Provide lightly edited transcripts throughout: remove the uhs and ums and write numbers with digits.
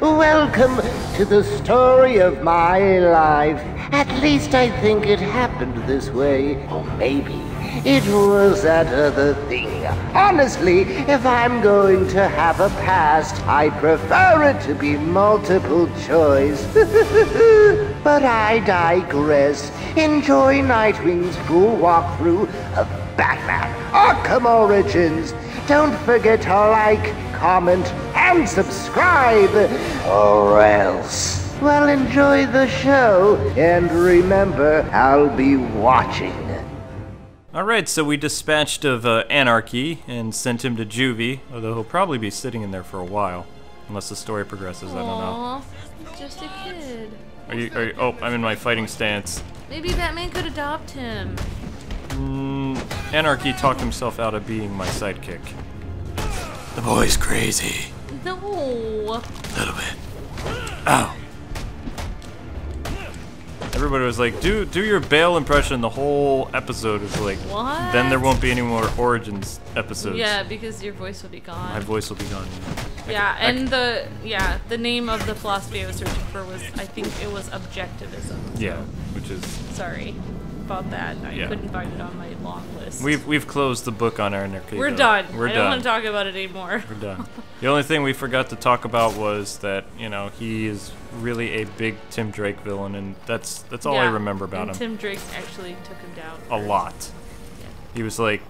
Welcome to the story of my life. At least I think it happened this way. Or maybe it was that other thing. Honestly, if I'm going to have a past, I prefer it to be multiple choice. But I digress. Enjoy Nightwing's full walkthrough of Batman Arkham Origins. Don't forget to like, comment, and subscribe, or else. Well, enjoy the show, and remember, I'll be watching. Alright, so we dispatched of Anarchy and sent him to juvie, although he'll probably be sitting in there for a while, unless the story progresses. I don't know. Aww, just a kid. Are you, oh, I'm in my fighting stance. Maybe Batman could adopt him. Anarchy talked himself out of being my sidekick. The boy's crazy. No. A little bit. Ow. Everybody was like, do your Bale impression. The whole episode is like, what? Then there won't be any more Origins episodes. Yeah, because your voice will be gone. My voice will be gone. Yeah, and the name of the philosophy I was searching for was, I think it was objectivism. Yeah, which is... Sorry about that. I couldn't find it on my long list. We've closed the book on Anarchy. We're done. We're I don't want to talk about it anymore. We're done. The only thing we forgot to talk about was that, you know, he is really a big Tim Drake villain, and that's all I remember about him. Tim Drake actually took him down. A lot. Yeah. He was like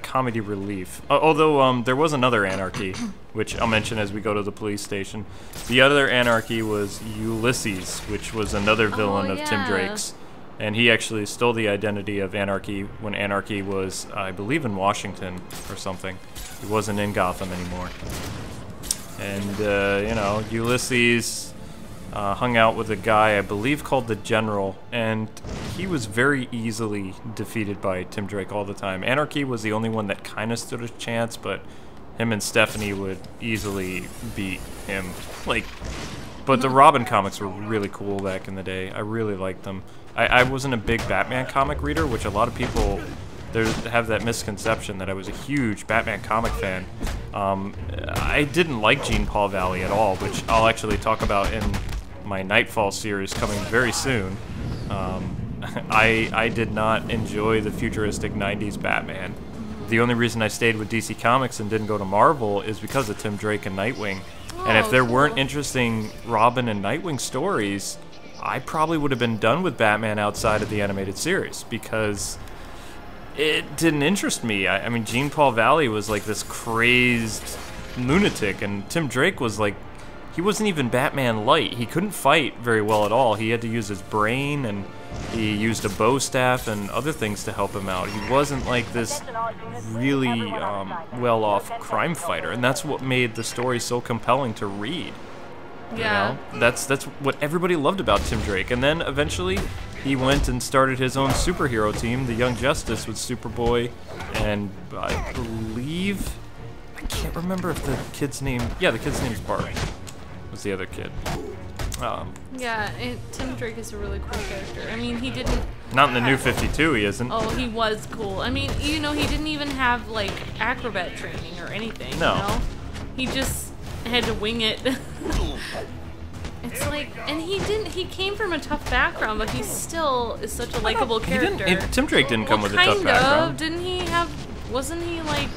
comedy relief. Although there was another Anarchy, which I'll mention as we go to the police station. The other Anarchy was Ulysses, which was another villain of Tim Drake's. And he actually stole the identity of Anarchy when Anarchy was, I believe, in Washington or something. He wasn't in Gotham anymore. And, you know, Ulysses hung out with a guy, I believe, called the General, and he was very easily defeated by Tim Drake all the time. Anarchy was the only one that kind of stood a chance, but him and Stephanie would easily beat him. Like, but the Robin comics were really cool back in the day. I really liked them. I wasn't a big Batman comic reader, which a lot of people have that misconception that I was a huge Batman comic fan. I didn't like Jean Paul Valley at all, which I'll actually talk about in my Nightfall series coming very soon. I did not enjoy the futuristic 90s Batman. The only reason I stayed with DC Comics and didn't go to Marvel is because of Tim Drake and Nightwing. And if there weren't interesting Robin and Nightwing stories, I probably would have been done with Batman outside of the animated series, because it didn't interest me. I mean, Jean Paul Valley was like this crazed lunatic, and Tim Drake was like, he wasn't even Batman light. He couldn't fight very well at all. He had to use his brain, and he used a bow staff and other things to help him out. He wasn't like this really well-off crime fighter, and that's what made the story so compelling to read. Yeah. You know? That's what everybody loved about Tim Drake. And then eventually he went and started his own superhero team, the Young Justice, with Superboy, and I believe, I can't remember if the kid's name, yeah, the kid's name's Bart, was the other kid. Yeah, Tim Drake is a really cool character. I mean, he didn't... Not in the New 52, he isn't. Oh, he was cool. I mean, you know, he didn't even have, like, acrobat training or anything, No. You know? He just had to wing it. It's like, and he came from a tough background, but he still is such a likable character. Tim Drake didn't come with a tough background. Didn't he have, wasn't he like,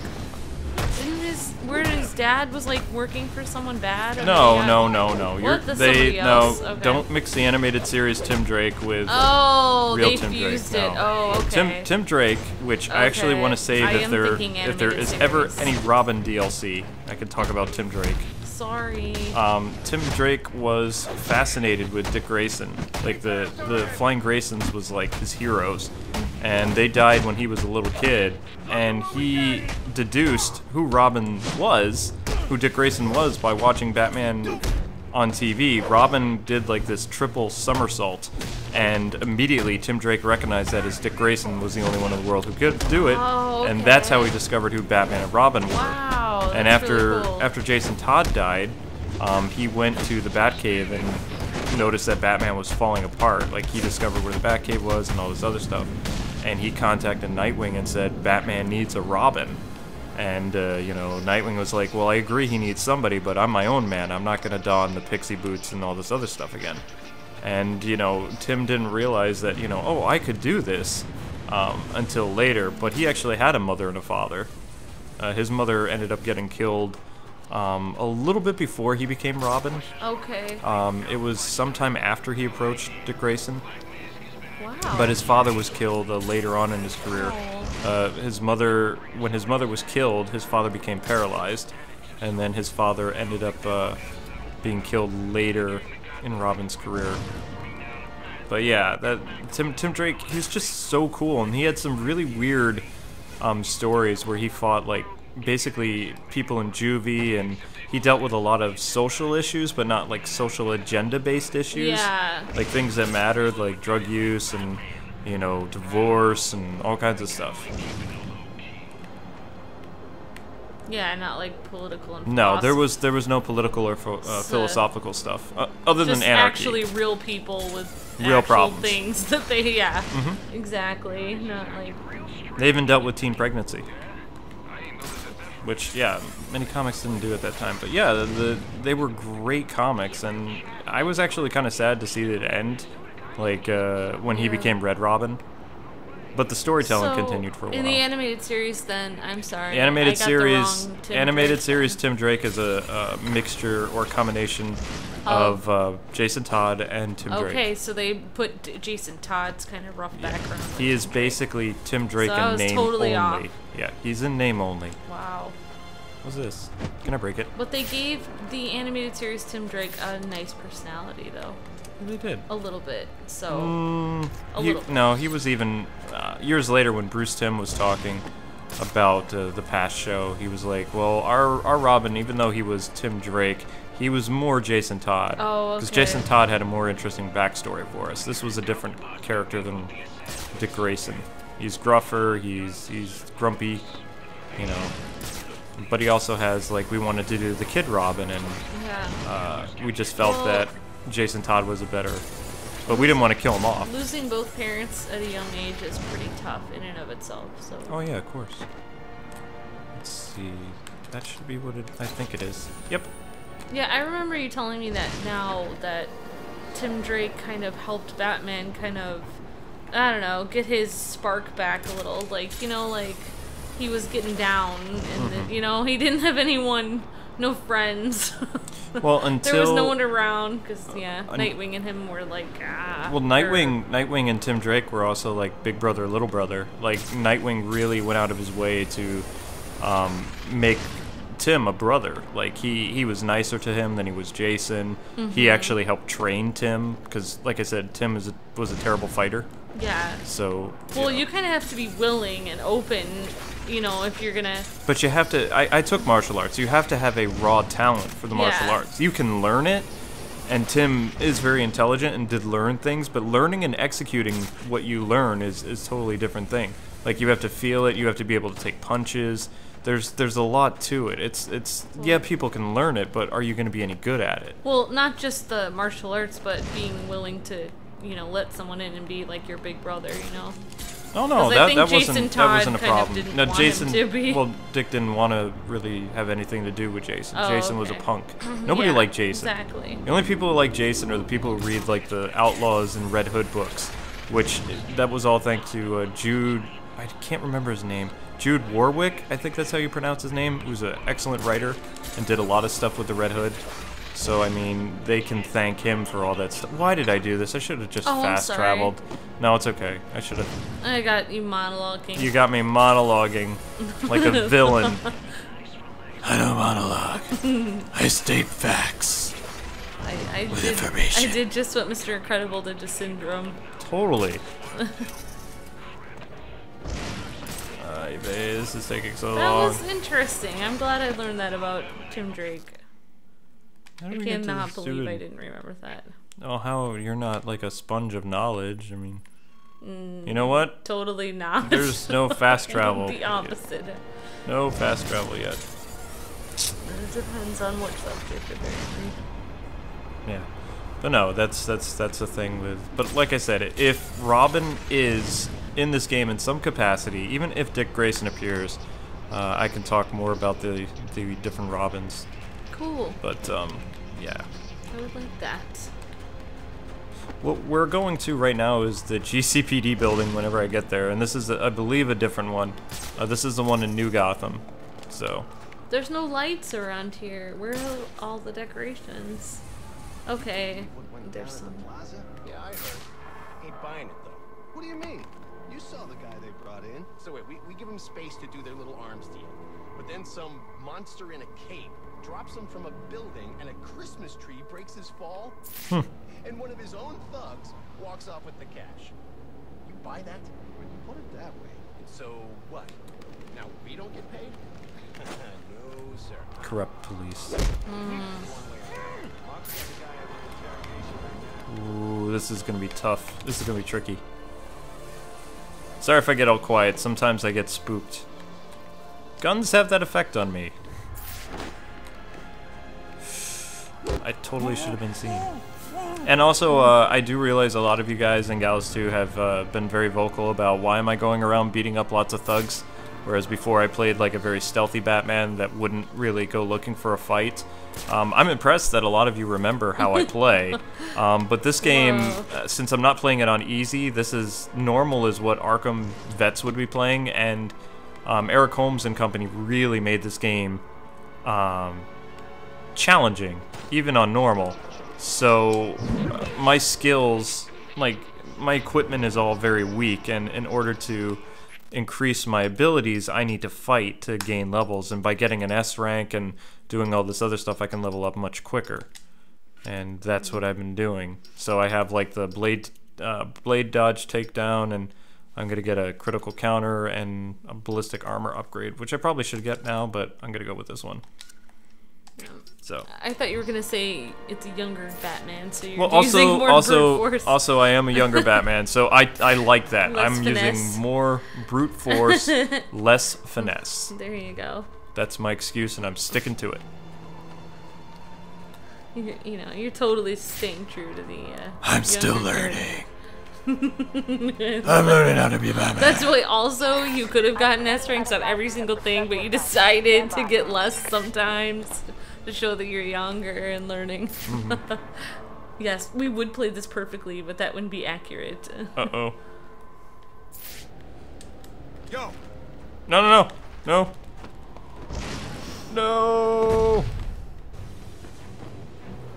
where his dad was like working for someone bad? No. What? That's somebody else? No, okay. Don't mix the animated series Tim Drake with real Tim fused Drake. it. No. Oh, okay. Tim Drake, which I actually want to save if there is ever any Robin DLC, I could talk about Tim Drake. Sorry. Tim Drake was fascinated with Dick Grayson. Like the Flying Graysons was like his heroes, and they died when he was a little kid, and he deduced who Robin was, who Dick Grayson was, by watching Batman on TV. Robin did like this triple somersault, and immediately Tim Drake recognized that as Dick Grayson was the only one in the world who could do it, and that's how he discovered who Batman and Robin were. Wow, and that's after really cool. after Jason Todd died, he went to the Batcave and noticed that Batman was falling apart. Like, he discovered where the Batcave was and all this other stuff, and he contacted Nightwing and said Batman needs a Robin. And, you know, Nightwing was like, well, I agree he needs somebody, but I'm my own man. I'm not going to don the pixie boots and all this other stuff again. And, you know, Tim didn't realize that, you know, oh, I could do this until later. But he actually had a mother and a father. His mother ended up getting killed a little bit before he became Robin. Okay. It was sometime after he approached Dick Grayson. Wow. But his father was killed later on in his career. When his mother was killed, his father became paralyzed, and then his father ended up being killed later in Robin's career. But yeah, that Tim Drake, he was just so cool, and he had some really weird stories where he fought like basically people in juvie, and he dealt with a lot of social issues, but not like social agenda-based issues. Yeah. Like things that mattered, like drug use and, you know, divorce and all kinds of stuff. Yeah, not like political and No, there was no political or philosophical stuff other than just anarchy. Actually, real people with Real actual problems. things that they exactly, not like They even dealt with teen pregnancy, which yeah, many comics didn't do at that time. But yeah, they were great comics, and I was actually kind of sad to see it end, like when he became Red Robin. But the storytelling continued for a while. In the animated series, then I'm sorry, The animated I got series, the wrong Tim Drake. Tim Drake is a mixture or combination of Jason Todd and Tim Drake. Okay, so they put Jason Todd's kind of rough background. He is basically Tim Drake So I in was name totally only. off. Yeah, he's in name only. Wow. What's this? Can I break it? But they gave the animated series Tim Drake a nice personality, though. They did. A little bit. So. A little bit. No, he was even years later when Bruce Timm was talking about the past show. He was like, "Well, our Robin, even though he was Tim Drake, he was more Jason Todd. Oh, okay. Because Jason Todd had a more interesting backstory for us. This was a different character than Dick Grayson. He's gruffer. He's grumpy, you know." But he also has, like, we wanted to do the Kid Robin, and we just felt that Jason Todd was a better, but we didn't want to kill him off. Losing both parents at a young age is pretty tough in and of itself. So. Oh yeah, of course. Let's see. That should be what I think it is. Yep. Yeah, I remember you telling me that now that Tim Drake kind of helped Batman kind of, I don't know, get his spark back a little. Like, you know, like he was getting down, and then, you know, he didn't have anyone, no friends. Well, until there was no one around, because Nightwing and him were like Well, Nightwing and Tim Drake were also like big brother, little brother. Like Nightwing really went out of his way to make Tim a brother. Like he was nicer to him than he was Jason. He actually helped train Tim because, like I said, Tim was a terrible fighter. Yeah. So. Well, you kind of have to be willing and open, you know, if you're gonna. But you have to. I took martial arts. You have to have a raw talent for the martial arts. You can learn it, and Tim is very intelligent and did learn things. But learning and executing what you learn is totally different thing. Like you have to feel it. You have to be able to take punches. There's a lot to it. It's yeah, people can learn it, but are you going to be any good at it? Well, not just the martial arts, but being willing to, you know, let someone in and be like your big brother, you know. Oh no, that wasn't a problem. No, Jason. Well, Well, Dick didn't want to really have anything to do with Jason. Oh, Jason was a okay. punk. Nobody liked Jason. Exactly. The only people who like Jason are the people who read like the Outlaws and Red Hood books, which that was all thanks to Jude. I can't remember his name. Jude Warwick, I think that's how you pronounce his name. Who's an excellent writer and did a lot of stuff with the Red Hood. So I mean, they can thank him for all that stuff. Why did I do this? I should have just fast traveled. No, it's okay. I should have. I got you monologuing. You got me monologuing like a villain. I don't monologue. I state facts with information. I did just what Mr. Incredible did to Syndrome. Totally. This is taking so That long. was interesting. I'm glad I learned that about Tim Drake. How did I we get to cannot this believe dude? I didn't remember that. Oh, how you're not like a sponge of knowledge. I mean, you know what? Totally not. There's no fast travel. The opposite. No fast travel yet. It depends on what subject, apparently. Yeah. But no, that's the thing with. But like I said, if Robin is in this game in some capacity, even if Dick Grayson appears, I can talk more about the different Robins. Cool. But, yeah. I would like that. What we're going to right now is the GCPD building whenever I get there, and this is, I believe, a different one. This is the one in New Gotham, so... There's no lights around here. Where are all the decorations? Okay, there's some. Yeah, I heard. Ain't buying it, though. What do you mean? You saw the guy they brought in. So wait, we give them space to do their little arms deal. But then some monster in a cape drops him from a building, and a Christmas tree breaks his fall. And one of his own thugs walks off with the cash. You buy that? When you put it that way. And so what? Now we don't get paid? No, sir. Corrupt police. Ooh, this is gonna be tough. This is gonna be tricky. Sorry if I get all quiet. Sometimes I get spooked. Guns have that effect on me. I totally should have been seen. And also, I do realize a lot of you guys and gals too have been very vocal about why am I going around beating up lots of thugs, whereas before I played like a very stealthy Batman that wouldn't really go looking for a fight. I'm impressed that a lot of you remember how I play, but this game, since I'm not playing it on easy, this is normal is what Arkham vets would be playing, and Eric Holmes and company really made this game challenging, even on normal. So my skills, like my equipment is all very weak, and in order to increase my abilities, I need to fight to gain levels, and by getting an S rank and doing all this other stuff, I can level up much quicker, and that's what I've been doing. So I have like the blade dodge takedown, and I'm gonna get a critical counter and a ballistic armor upgrade, which I probably should get now, but I'm gonna go with this one. So I thought you were gonna say it's a younger Batman, so you're well, using more brute force. Also, I am a younger Batman, so I like that. Less I'm finesse. using more brute force, less finesse. There you go. That's my excuse, and I'm sticking to it. You know, you're totally staying true to the. I'm still younger learning. I'm learning how to be Batman. That's why also you could have gotten S ranks on every single thing, but you decided to get less sometimes to show that you're younger and learning. Yes, we would play this perfectly, but that wouldn't be accurate. Uh-oh. Yo. No. No.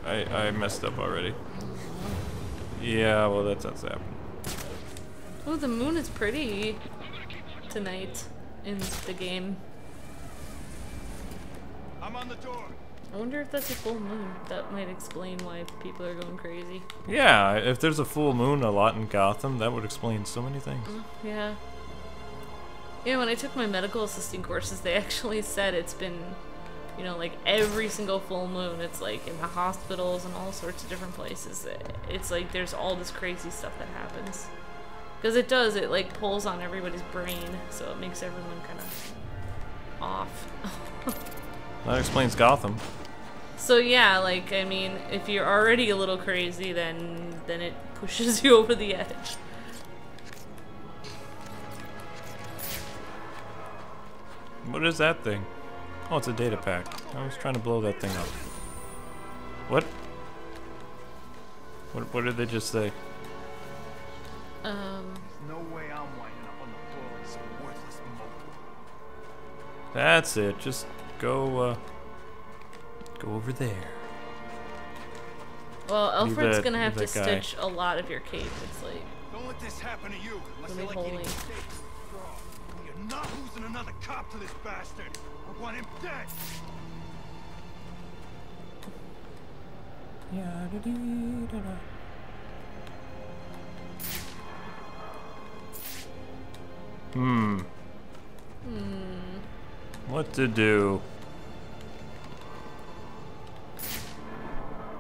I messed up already. Yeah, well, that's what's happening. Oh, the moon is pretty tonight in the game. I'm on the door. I wonder if that's a full moon. That might explain why people are going crazy. Yeah, if there's a full moon a lot in Gotham, that would explain so many things. Yeah. Yeah, when I took my medical assisting courses, they actually said it's been, you know, like every single full moon, it's like in the hospitals and all sorts of different places. It's like there's all this crazy stuff that happens. Because it does, it like pulls on everybody's brain, so it makes everyone kind of off. That explains Gotham. So yeah, like, I mean, if you're already a little crazy, then it pushes you over the edge. What is that thing? Oh, it's a data pack. I was trying to blow that thing up. What? What did they just say? There's no way I'm winding up on the floor with some worthless mope. That's it. Just go over there. Well, Alfred's gonna have to leave that guy. stitch a lot of your cape. It's like, Don't let this happen to you unless really you like eating holy. steaks. You're not losing another cop to this bastard. I want him dead. What to do?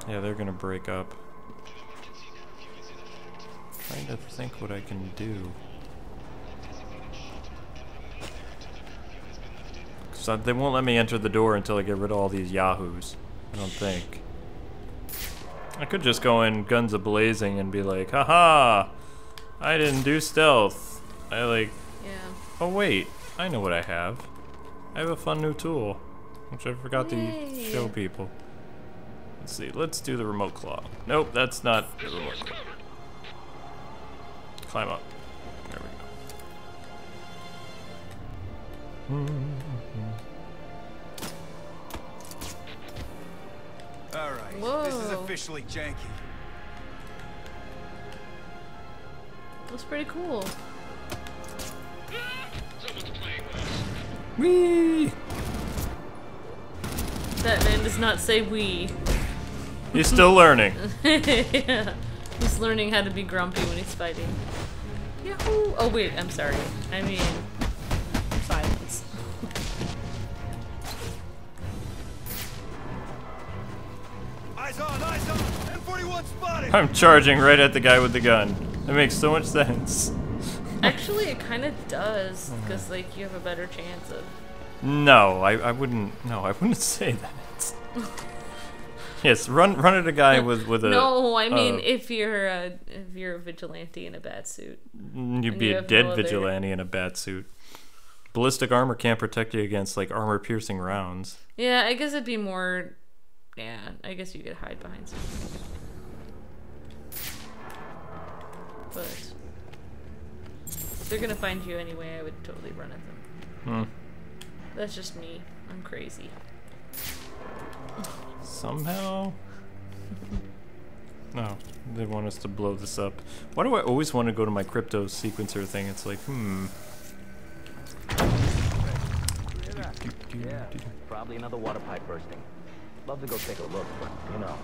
Yeah, they're gonna break up. Trying to think what I can do. So they won't let me enter the door until I get rid of all these yahoos. I don't think. I could just go in guns a-blazing and be like, haha! I didn't do stealth. I like... yeah. Oh wait, I know what I have. I have a fun new tool, which I forgot to show people. Let's see, let's do the remote claw. Nope, that's not the remote claw. Climb up. There we go. Alright, this is officially janky. Looks pretty cool. Whee! Batman does not say we. He's still learning. Yeah. He's learning how to be grumpy when he's fighting. Yahoo! Oh wait, I'm sorry. I mean, violence. Eyes on, M41 spotted! I'm charging right at the guy with the gun. That makes so much sense. Actually, it kind of does, because like you have a better chance of. No, I wouldn't. No, I wouldn't say that. Yes, run at a guy with a. No, I mean if you're a vigilante in a bat suit. You'd be a dead vigilante in a bat suit. Ballistic armor can't protect you against like armor-piercing rounds. Yeah, I guess it'd be more. Yeah, I guess you could hide behind something. But if they're gonna find you anyway, I would totally run at them. That's just me. I'm crazy. Somehow? No, they want us to blow this up. Why do I always want to go to my crypto sequencer thing? It's like, Yeah, probably another water pipe bursting. Love to go take a look, but you know,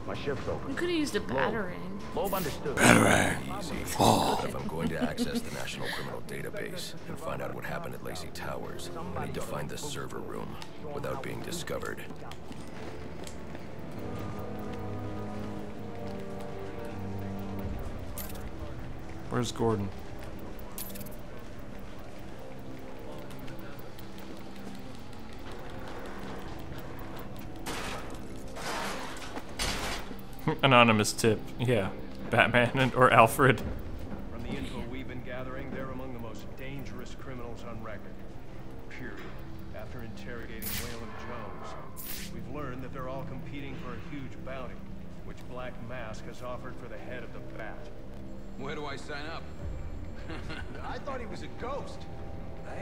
my shift's over. You could have used a batarang. Loeb understood. Easy. But if I'm going to access the National Criminal Database and find out what happened at Lacey Towers, I need to find the server room without being discovered. where's Gordon? Anonymous tip. Yeah. Batman or Alfred. From the info we've been gathering, they're among the most dangerous criminals on record. Period. After interrogating Waylon Jones, we've learned that they're all competing for a huge bounty, which Black Mask has offered for the head of the Bat. Where do I sign up? I thought he was a ghost.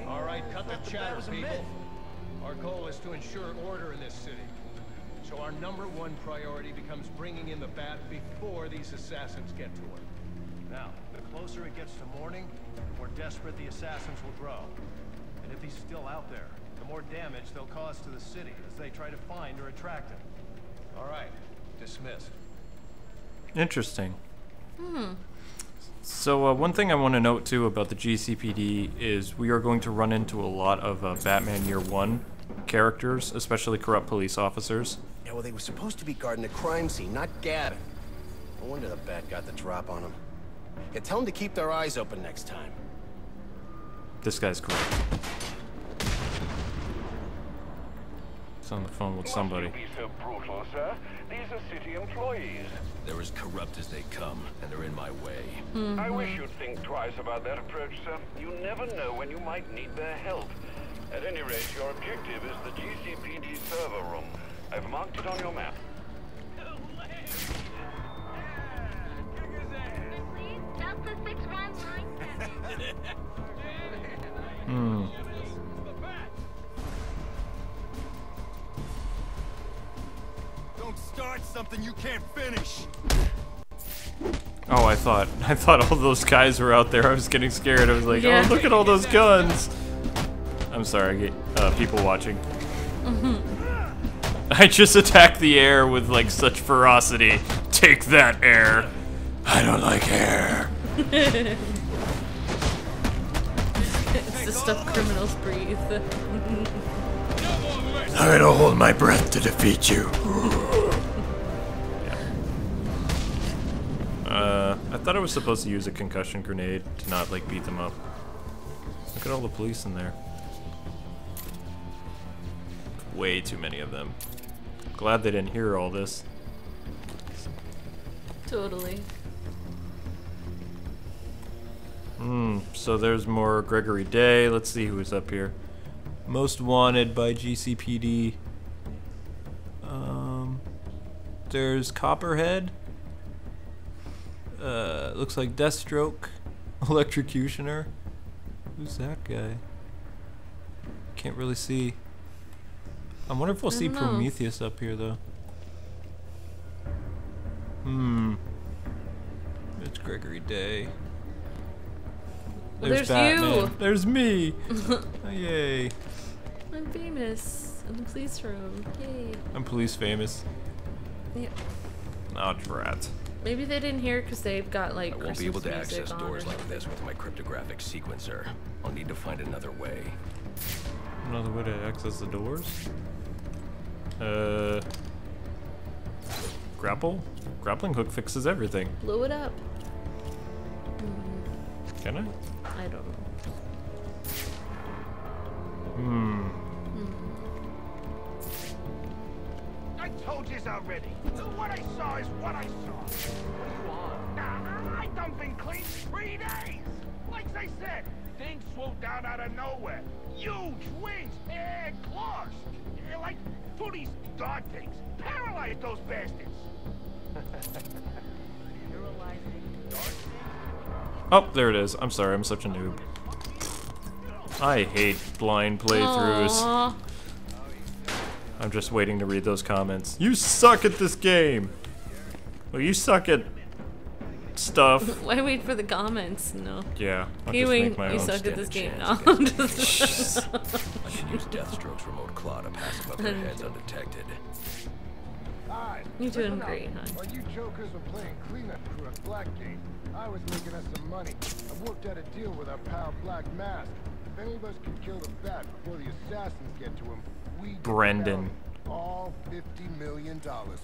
All right, cut the chatter, people. Our goal is to ensure order in this city. So our #1 priority becomes bringing in the Bat before these assassins get to her. Now, the closer it gets to morning, the more desperate the assassins will grow. And if he's still out there, the more damage they'll cause to the city as they try to find or attract him. All right, dismissed. Interesting. So one thing I want to note too about the GCPD is we are going to run into a lot of Batman Year One characters, especially corrupt police officers. Yeah, well, they were supposed to be guarding the crime scene, not Gavin. No wonder the Bat got the drop on him. Yeah, tell them to keep their eyes open next time. This guy's corrupt. He's on the phone with somebody. Must you be so brutal, sir? These are city employees. They're as corrupt as they come, and they're in my way. I wish you'd think twice about that approach, sir. You never know when you might need their help. At any rate, your objective is the GCPD server room. I've marked it on your map. Don't start something you can't finish. Oh, I thought all those guys were out there. I was getting scared. I was like, Yeah. oh, look at all those guns. I'm sorry, people watching. I just attacked the air with like such ferocity. Take that, air. I don't like air. It's the stuff criminals breathe. I'm gonna hold my breath to defeat you. I thought I was supposed to use a concussion grenade to not like beat them up. Look at all the police in there. Way too many of them. Glad they didn't hear all this. Totally. So there's more Gregory Day. Let's see who's up here. Most wanted by GCPD. There's Copperhead. Looks like Deathstroke. Electrocutioner. Who's that guy? Can't really see. I wonder if we'll see Prometheus up here though. It's Gregory Day. There's Batman. you. There's me. Oh, yay. I'm famous in the police room. Yay. I'm police famous. Yep. Oh, drat. Maybe they didn't hear because they've got like I won't Christmas be able to music access on doors or like something. this with my cryptographic sequencer. I'll need to find another way. Another way to access the doors? Grapple? Grappling hook fixes everything. Blow it up. Can I? I don't know. I told yous already. What I saw is what I saw. What do you want? I done been clean 3 days. Like I said, things swooped down out of nowhere. Huge wings and claws. Like two these dog things. Paralyzed those bastards. Oh, there it is. I'm sorry, I'm such a noob. I hate blind playthroughs. Aww. I'm just waiting to read those comments. You suck at this game! Well, you suck at stuff. Why wait for the comments? No. Yeah, I'll You just make my you own. suck at this stand a game. chance No. against I should use Deathstroke's remote claw to pass above their heads undetected. You're doing great, hon. While you jokers were playing cleanup crew at Blackgate, I was making us some money. I worked out a deal with our pal Black Mask. If any of us could kill the Bat before the assassins get to him, we get Brendan. all $50 million of it.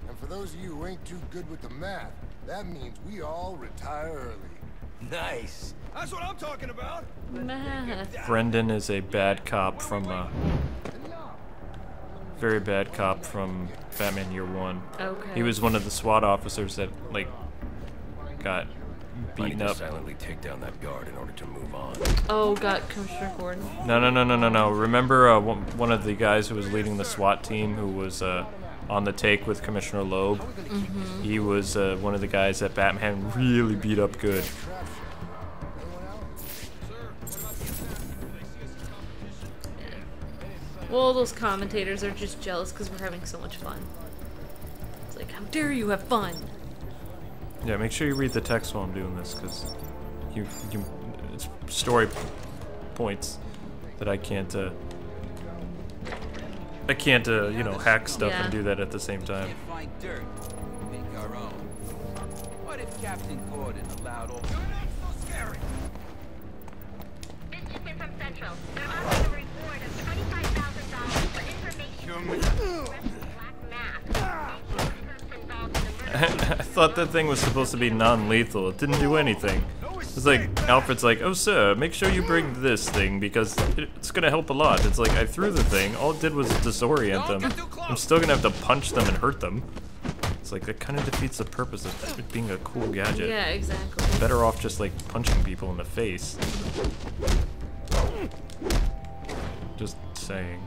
And for those of you who ain't too good with the math, that means we all retire early. Nice. That's what I'm talking about. Math. Brendan is a bad cop from very bad cop from Batman Year One. Okay. He was one of the SWAT officers that like got I beaten need to up. silently take down that guard in order to move on. Oh, got Commissioner Gordon. No. Remember one of the guys who was leading the SWAT team who was on the take with Commissioner Loeb? He was one of the guys that Batman really beat up good. Well, those commentators are just jealous because we're having so much fun. It's like, how dare you have fun? Yeah, make sure you read the text while I'm doing this, because it's story points that I can't you know, hack stuff and do that at the same time. Can't find dirt. Make our own. What if Captain Gordon allowed all... This just in from Central. They're offering a reward of $25,000 for information. Black Mask. I thought that thing was supposed to be non-lethal. It didn't do anything. It's like, Alfred's like, oh sir, make sure you bring this thing because it's gonna help a lot. It's like, I threw the thing, all it did was disorient them. I'm still gonna have to punch them and hurt them. It's like, that kind of defeats the purpose of it being a cool gadget. Yeah, exactly. Better off just like punching people in the face. Just saying.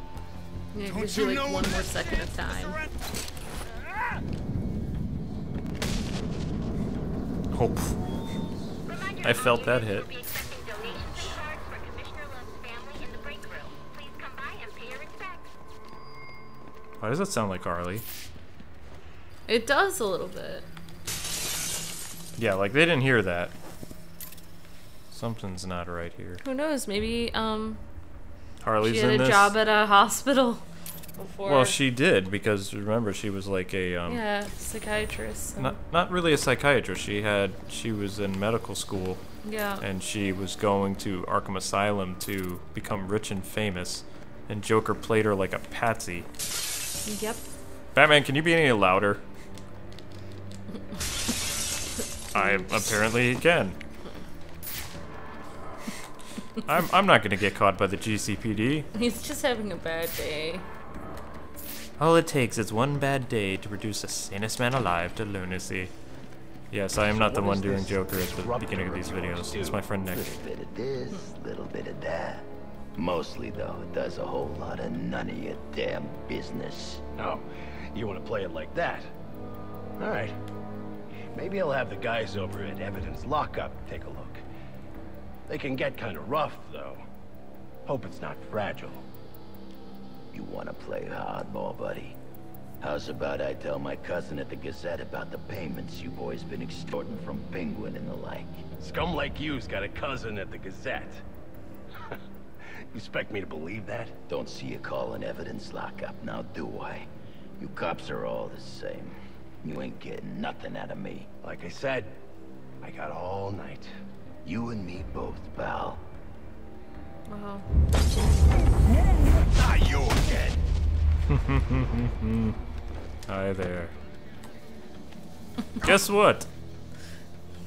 Yeah, it gives you like 1 more second of time. Oh, I felt that hit. Why does that sound like Harley? It does a little bit. Yeah, like they didn't hear that. Something's not right here. Who knows? Maybe Harley's she had in a this. job at a hospital before. Well, she did because remember she was like a yeah, psychiatrist. So. not really a psychiatrist. She was in medical school. Yeah. And she was going to Arkham Asylum to become rich and famous, and Joker played her like a patsy. Yep. Batman, can you be any louder? I apparently can. I'm not gonna get caught by the GCPD. He's just having a bad day. All it takes is one bad day to reduce the sanest man alive to lunacy. Yes, I am not the one doing Joker at the beginning of these videos. It's my friend Nick. Little bit of this, little bit of that. Mostly, though, it does a whole lot of none of your damn business. Oh, you want to play it like that? All right. Maybe I'll have the guys over at Evidence Lockup take a look. They can get kind of rough, though. Hope it's not fragile. You want to play hardball, buddy? How's about I tell my cousin at the Gazette about the payments you boys been extorting from Penguin and the like? Scum like you's got a cousin at the Gazette. You expect me to believe that? Don't see you calling Evidence Lockup, now do I? You cops are all the same. You ain't getting nothing out of me. Like I said, I got all night. You and me both, pal. Wow. Not you again! Hi there. Guess what?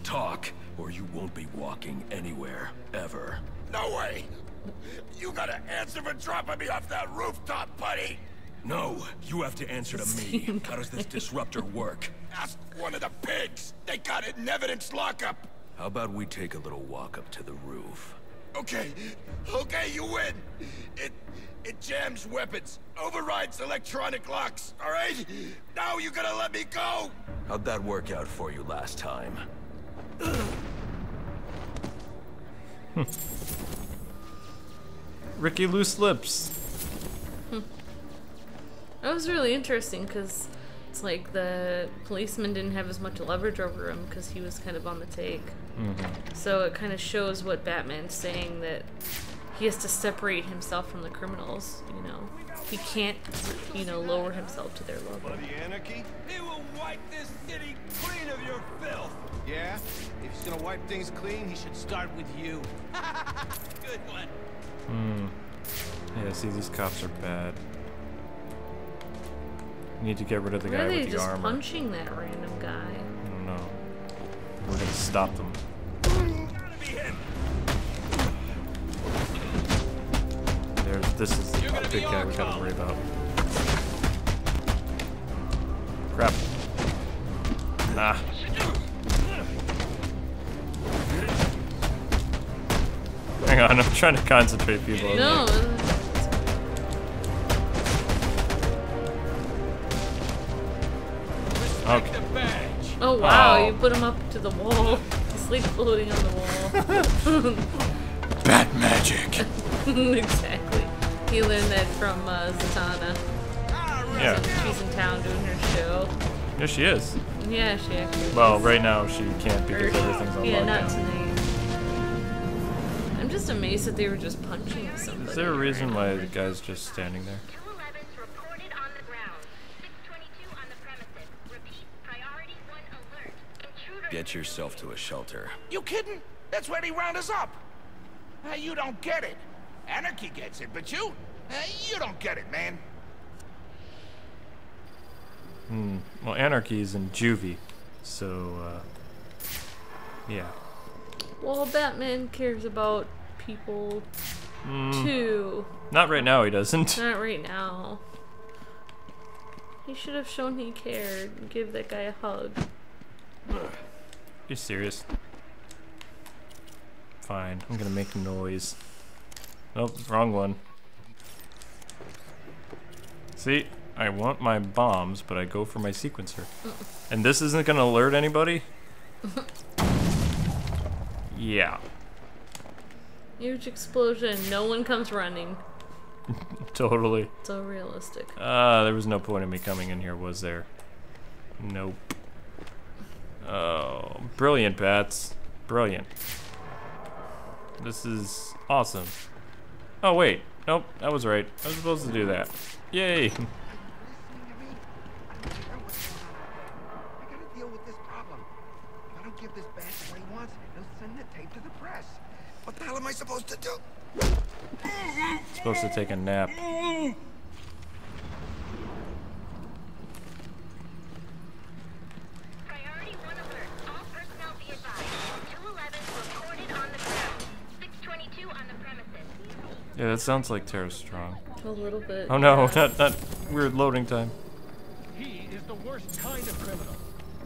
Talk, or you won't be walking anywhere, ever. No way! You gotta answer for dropping me off that rooftop, buddy! No, you have to answer to me. How does this disruptor work? Ask one of the pigs! They got it in Evidence Lockup! How about we take a little walk up to the roof? Okay, you win! It jams weapons, overrides electronic locks, alright? Now you gotta let me go! How'd that work out for you last time? Ricky Loose Lips. That was really interesting because it's like the policeman didn't have as much leverage over him because he was kind of on the take. So it kind of shows what Batman's saying, that he has to separate himself from the criminals, you know. He can't, you know, lower himself to their level. Bloody anarchy? He will wipe this city clean of your filth. Yeah? If he's gonna wipe things clean, he should start with you. Good one. Yeah, see, these cops are bad. Need to get rid of the Why guy are they with the just armor. punching that random guy? I don't know. We're gonna stop them. Gotta be him. This is a big guy we gotta worry about. Crap. Ah. Hang on, I'm trying to concentrate people. No. Okay. Oh wow, Oh. you put him up to the wall. He's like floating on the wall. Bat magic! Exactly. He learned that from Zatanna. Yeah. She's in town doing her show. Yeah, she is. Yeah, she actually Well, is. right now she can't because everything's on Yeah, lockdown. not tonight. I'm just amazed that they were just punching somebody. Is there a reason why the guy's just standing there? 211's reported on the ground. 622 on the premises. Repeat, priority 1 alert. Intruder. Get yourself to a shelter. You kidding? That's where they round us up. You don't get it. Anarchy gets it, but you don't get it, man. Well, Anarchy's in juvie, so, yeah. Well, Batman cares about people too. Not right now, he doesn't. Not right now. He should have shown he cared and give that guy a hug. You serious? Fine, I'm gonna make noise. Nope, wrong one. See, I want my bombs, but I go for my sequencer. And this isn't gonna alert anybody? Yeah. Huge explosion. No one comes running. Totally. So realistic. There was no point in me coming in here, was there? Nope. Oh, brilliant, Bats. Brilliant. This is awesome. Oh, wait. Nope, that was right. I was supposed to do that. Yay! I gotta deal with this problem. If I don't give this badge what he wants, he'll send the tape to the press. What the hell am I supposed to do? Supposed to take a nap. Priority 1 alert. All personnel be advised. 211's reported on the ground. 622 on the premises. Yeah, that sounds like Tara Strong. A little bit. Oh no, not weird loading time. He is the worst kind of criminal.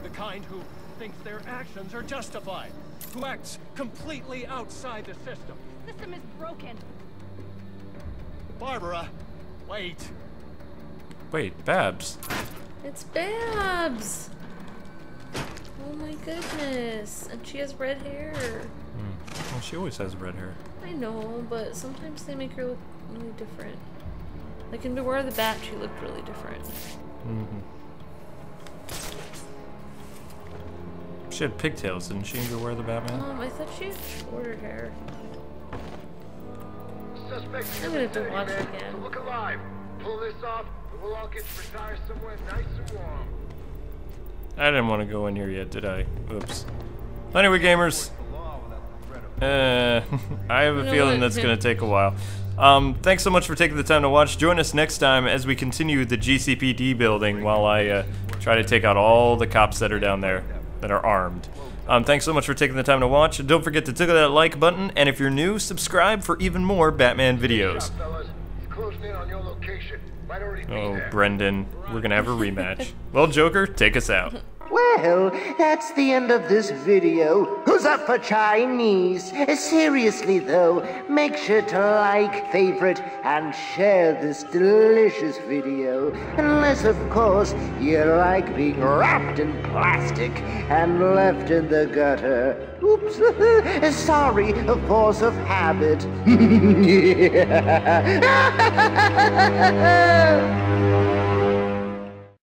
The kind who thinks their actions are justified. Who acts completely outside the system. The system is broken. Barbara, wait. Wait, Babs. It's Babs! Oh my goodness. And she has red hair. Well, she always has red hair. I know, but sometimes they make her look really different. Like in Beware the Bat, she looked really different. She had pigtails, didn't she, in Beware the Batman? I thought she had shorter hair. Suspect I'm gonna have to watch it again. So look alive. Pull this off, and we'll all get to retire somewhere nice and warm. I didn't want to go in here yet, did I? Oops. Anyway, gamers. I have a feeling that's going to take a while. Thanks so much for taking the time to watch. Join us next time as we continue the GCPD building while I try to take out all the cops that are down there that are armed. Thanks so much for taking the time to watch. And don't forget to tickle that like button, and if you're new, subscribe for even more Batman videos. Oh, Brendan, we're gonna have a rematch. Well, Joker, take us out. Well, that's the end of this video. Who's up for Chinese? Seriously though, make sure to like, favorite, and share this delicious video. Unless, of course, you like being wrapped in plastic and left in the gutter. Oops. Sorry, a force of habit.